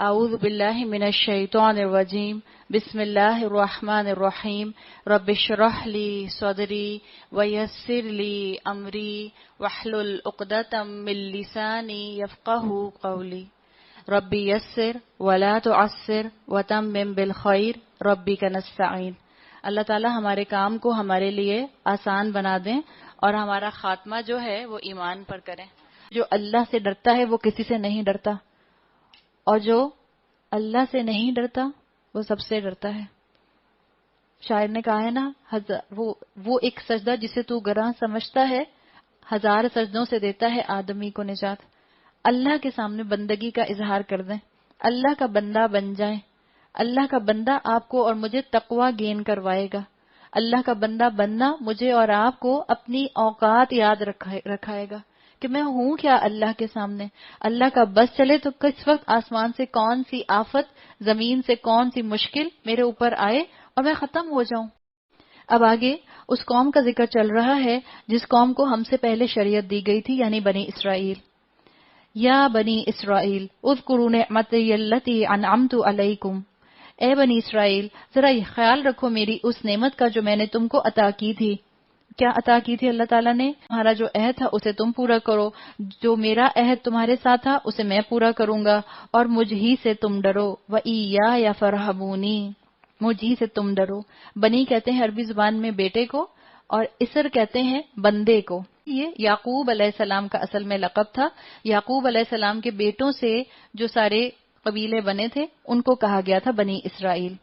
اعوذ باللہ من الشیطان الرجیم بسم اللہ الرحمن الرحیم رب اشرح لی صدری ویسر لی امری واحلل عقدۃ من لسانی یفقہوا قولی ربی یسر ولا تعسر وتمم بالخیر ربک نستعین۔ اللہ تعالی ہمارے کام کو ہمارے لیے آسان بنا دیں اور ہمارا خاتمہ جو ہے وہ ایمان پر کریں۔ جو اللہ سے ڈرتا ہے وہ کسی سے نہیں ڈرتا، اور جو اللہ سے نہیں ڈرتا وہ سب سے ڈرتا ہے۔ شاعر نے کہا ہے نا، وہ ایک سجدہ جسے تو گراں سمجھتا ہے، 1000 سجدوں سے دیتا ہے آدمی کو نجات۔ اللہ کے سامنے بندگی کا اظہار کر دیں، اللہ کا بندہ بن جائیں۔ اللہ کا بندہ آپ کو اور مجھے تقوی گین کروائے گا۔ اللہ کا بندہ بننا مجھے اور آپ کو اپنی اوقات یاد رکھائے گا کہ میں ہوں کیا اللہ کے سامنے۔ اللہ کا بس چلے تو کس وقت آسمان سے کون سی آفت، زمین سے کون سی مشکل میرے اوپر آئے اور میں ختم ہو جاؤں۔ اب آگے اس قوم کا ذکر چل رہا ہے جس قوم کو ہم سے پہلے شریعت دی گئی تھی، یعنی بنی اسرائیل۔ یا بنی اسرائیل اذکروا نعمتی التی انعمت علیکم، اے بنی اسرائیل ذرا یہ خیال رکھو میری اس نعمت کا جو میں نے تم کو عطا کی تھی۔ کیا عطا کی تھی اللہ تعالیٰ نے؟ تمہارا جو عہد تھا اسے تم پورا کرو، جو میرا عہد تمہارے ساتھ تھا اسے میں پورا کروں گا، اور مجھ ہی سے تم ڈرو۔ وَإِيَّايَ فَارْهَبُونِ، مجھ ہی سے تم ڈرو۔ بنی کہتے ہیں عربی زبان میں بیٹے کو، اور اسر کہتے ہیں بندے کو۔ یہ یعقوب علیہ السلام کا اصل میں لقب تھا۔ یعقوب علیہ السلام کے بیٹوں سے جو سارے قبیلے بنے تھے ان کو کہا گیا تھا بنی اسرائیل۔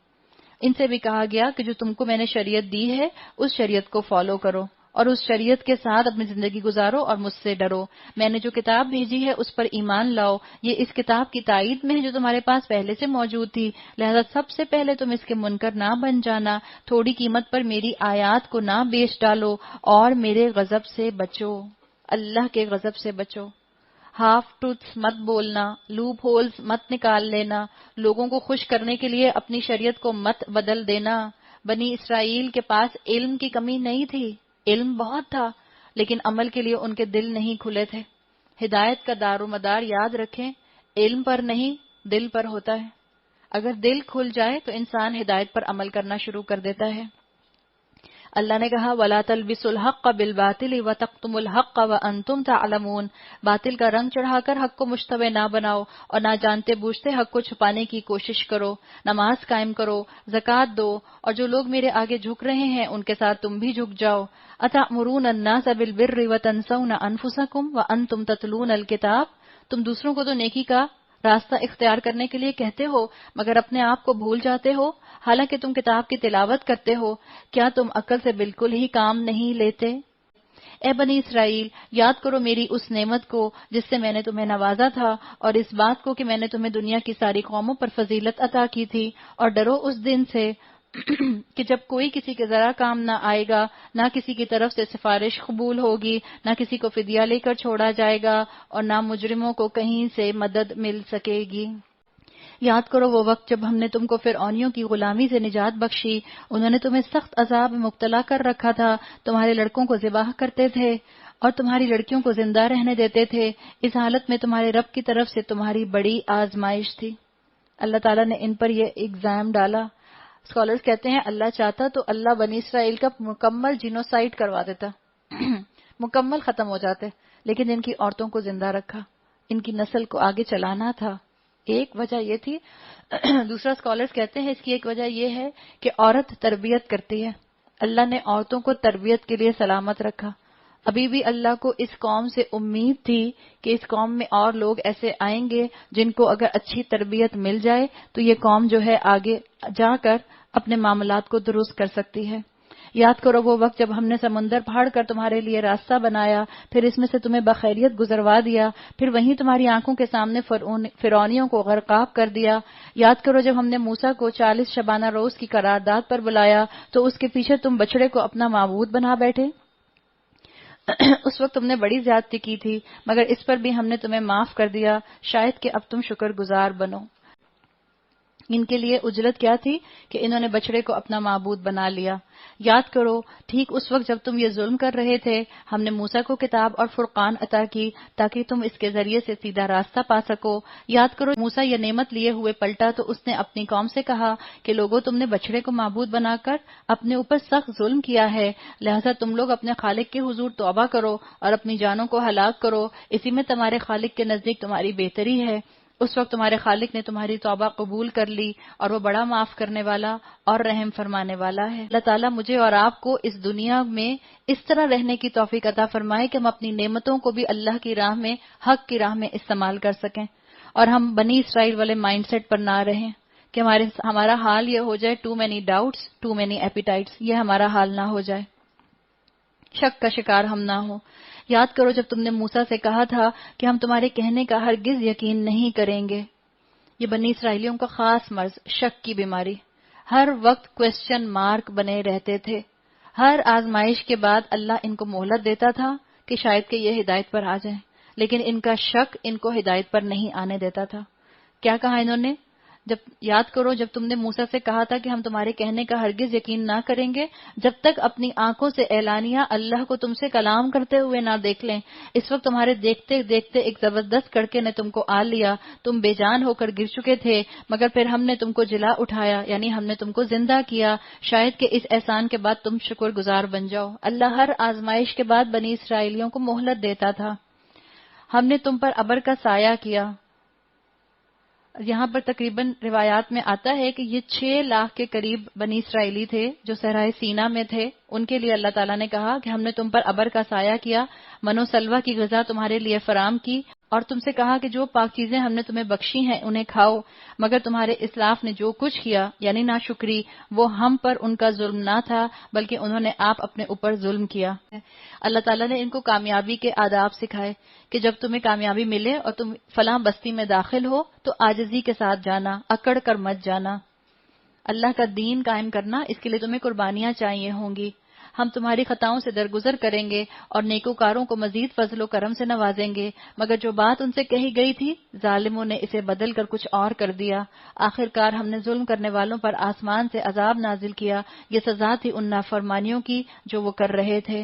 ان سے بھی کہا گیا کہ جو تم کو میں نے شریعت دی ہے اس شریعت کو فالو کرو اور اس شریعت کے ساتھ اپنی زندگی گزارو اور مجھ سے ڈرو۔ میں نے جو کتاب بھیجی ہے اس پر ایمان لاؤ، یہ اس کتاب کی تائید میں ہے جو تمہارے پاس پہلے سے موجود تھی، لہذا سب سے پہلے تم اس کے منکر نہ بن جانا، تھوڑی قیمت پر میری آیات کو نہ بیچ ڈالو، اور میرے غضب سے بچو، اللہ کے غضب سے بچو۔ ہاف ٹروتھس مت بولنا، لوپ ہولز مت نکال لینا، لوگوں کو خوش کرنے کے لیے اپنی شریعت کو مت بدل دینا۔ بنی اسرائیل کے پاس علم کی کمی نہیں تھی، علم بہت تھا، لیکن عمل کے لیے ان کے دل نہیں کھلے تھے۔ ہدایت کا دار و مدار یاد رکھیں، علم پر نہیں دل پر ہوتا ہے۔ اگر دل کھل جائے تو انسان ہدایت پر عمل کرنا شروع کر دیتا ہے۔ اللہ نے کہا وَلَا تَلْبِسُوا الْحَقَّ بِالْبَاطِلِ وَتَكْتُمُوا الْحَقَّ وَأَنْتُمْ تَعْلَمُونَ، باطل کا رنگ چڑھا کر حق کو مشتبہ نہ بناؤ اور نہ جانتے بوجھتے حق کو چھپانے کی کوشش کرو۔ نماز قائم کرو، زکوٰۃ دو، اور جو لوگ میرے آگے جھک رہے ہیں ان کے ساتھ تم بھی جھک جاؤ۔ أَتَأْمُرُونَ النَّاسَ بِالْبِرِّ وَتَنْسَوْنَ أَنفُسَكُمْ وَأَنْتُمْ تَتْلُونَ الْكِتَابَ، تم دوسروں کو تو نیکی کا راستہ اختیار کرنے کے لیے کہتے ہو مگر اپنے آپ کو بھول جاتے ہو، حالانکہ تم کتاب کی تلاوت کرتے ہو۔ کیا تم عقل سے بالکل ہی کام نہیں لیتے؟ اے بنی اسرائیل، یاد کرو میری اس نعمت کو جس سے میں نے تمہیں نوازا تھا، اور اس بات کو کہ میں نے تمہیں دنیا کی ساری قوموں پر فضیلت عطا کی تھی، اور ڈرو اس دن سے کہ جب کوئی کسی کے ذرا کام نہ آئے گا، نہ کسی کی طرف سے سفارش قبول ہوگی، نہ کسی کو فدیہ لے کر چھوڑا جائے گا، اور نہ مجرموں کو کہیں سے مدد مل سکے گی۔ یاد کرو وہ وقت جب ہم نے تم کو فرعونیوں کی غلامی سے نجات بخشی، انہوں نے تمہیں سخت عذاب میں مبتلا کر رکھا تھا، تمہارے لڑکوں کو ذبح کرتے تھے اور تمہاری لڑکیوں کو زندہ رہنے دیتے تھے، اس حالت میں تمہارے رب کی طرف سے تمہاری بڑی آزمائش تھی۔ اللہ تعالیٰ نے ان پر یہ ایگزام ڈالا۔ اسکالرز کہتے ہیں اللہ چاہتا تو اللہ بنی اسرائیل کا مکمل جینوسائیڈ کروا دیتا، مکمل ختم ہو جاتے، لیکن ان کی عورتوں کو زندہ رکھا، ان کی نسل کو آگے چلانا تھا۔ ایک وجہ یہ تھی، دوسرا اسکالرز کہتے ہیں اس کی ایک وجہ یہ ہے کہ عورت تربیت کرتی ہے، اللہ نے عورتوں کو تربیت کے لیے سلامت رکھا۔ ابھی بھی اللہ کو اس قوم سے امید تھی کہ اس قوم میں اور لوگ ایسے آئیں گے جن کو اگر اچھی تربیت مل جائے تو یہ قوم جو ہے آگے جا کر اپنے معاملات کو درست کر سکتی ہے۔ یاد کرو وہ وقت جب ہم نے سمندر پھاڑ کر تمہارے لیے راستہ بنایا، پھر اس میں سے تمہیں بخیریت گزروا دیا، پھر وہیں تمہاری آنکھوں کے سامنے فرعونیوں کو غرقاب کر دیا۔ یاد کرو جب ہم نے موسیٰ کو 40 شبانہ روز کی قرارداد پر بلایا تو اس کے پیچھے تم بچڑے کو اپنا معبود بنا بیٹھے۔ اس وقت تم نے بڑی زیادتی کی تھی، مگر اس پر بھی ہم نے تمہیں معاف کر دیا، شاید کہ اب تم شکر گزار بنو۔ ان کے لیے اجرت کیا تھی کہ انہوں نے بچڑے کو اپنا معبود بنا لیا۔ یاد کرو ٹھیک اس وقت جب تم یہ ظلم کر رہے تھے، ہم نے موسیٰ کو کتاب اور فرقان عطا کی تاکہ تم اس کے ذریعے سے سیدھا راستہ پا سکو۔ یاد کرو موسیٰ یہ نعمت لیے ہوئے پلٹا تو اس نے اپنی قوم سے کہا کہ لوگوں تم نے بچڑے کو معبود بنا کر اپنے اوپر سخت ظلم کیا ہے، لہذا تم لوگ اپنے خالق کے حضور توبہ کرو اور اپنی جانوں کو ہلاک کرو، اسی میں تمہارے خالق کے نزدیک تمہاری بہتری ہے۔ اس وقت تمہارے خالق نے تمہاری توبہ قبول کر لی اور وہ بڑا معاف کرنے والا اور رحم فرمانے والا ہے۔ اللہ تعالیٰ مجھے اور آپ کو اس دنیا میں اس طرح رہنے کی توفیق عطا فرمائے کہ ہم اپنی نعمتوں کو بھی اللہ کی راہ میں، حق کی راہ میں استعمال کر سکیں، اور ہم بنی اسرائیل والے مائنڈ سیٹ پر نہ رہیں کہ ہمارا حال یہ ہو جائے too many doubts too many appetites, یہ ہمارا حال نہ ہو جائے، شک کا شکار ہم نہ ہوں۔ یاد کرو جب تم نے موسیٰ سے کہا تھا کہ ہم تمہارے کہنے کا ہرگز یقین نہیں کریں گے۔ یہ بنی اسرائیلیوں کا خاص مرض، شک کی بیماری، ہر وقت کوسچن مارک بنے رہتے تھے۔ ہر آزمائش کے بعد اللہ ان کو مہلت دیتا تھا کہ شاید کہ یہ ہدایت پر آ جائیں، لیکن ان کا شک ان کو ہدایت پر نہیں آنے دیتا تھا۔ کیا کہا انہوں نے؟ یاد کرو جب تم نے موسیٰ سے کہا تھا کہ ہم تمہارے کہنے کا ہرگز یقین نہ کریں گے جب تک اپنی آنکھوں سے اعلانیہ اللہ کو تم سے کلام کرتے ہوئے نہ دیکھ لیں۔ اس وقت تمہارے دیکھتے دیکھتے ایک زبردست کڑکے نے تم کو آ لیا، تم بے جان ہو کر گر چکے تھے، مگر پھر ہم نے تم کو جلا اٹھایا، یعنی ہم نے تم کو زندہ کیا، شاید کہ اس احسان کے بعد تم شکر گزار بن جاؤ۔ اللہ ہر آزمائش کے بعد بنی اسرائیلیوں کو مہلت دیتا تھا۔ ہم نے تم پر ابر کا سایہ کیا۔ یہاں پر تقریباً روایات میں آتا ہے کہ یہ 6 لاکھ کے قریب بنی اسرائیلی تھے جو صحرائے سینا میں تھے، ان کے لیے اللہ تعالیٰ نے کہا کہ ہم نے تم پر ابر کا سایہ کیا، من و سلوہ کی غذا تمہارے لیے فراہم کی، اور تم سے کہا کہ جو پاک چیزیں ہم نے تمہیں بخشی ہیں انہیں کھاؤ، مگر تمہارے اسلاف نے جو کچھ کیا یعنی ناشکری، وہ ہم پر ان کا ظلم نہ تھا بلکہ انہوں نے آپ اپنے اوپر ظلم کیا۔ اللہ تعالیٰ نے ان کو کامیابی کے آداب سکھائے کہ جب تمہیں کامیابی ملے اور تم فلاں بستی میں داخل ہو تو عاجزی کے ساتھ جانا، اکڑ کر مت جانا۔ اللہ کا دین قائم کرنا، اس کے لیے تمہیں قربانیاں چاہیے ہوں گی۔ ہم تمہاری خطاؤں سے درگزر کریں گے اور نیکوکاروں کو مزید فضل و کرم سے نوازیں گے، مگر جو بات ان سے کہی گئی تھی ظالموں نے اسے بدل کر کچھ اور کر دیا۔ آخرکار ہم نے ظلم کرنے والوں پر آسمان سے عذاب نازل کیا، یہ سزا تھی ان نافرمانیوں کی جو وہ کر رہے تھے۔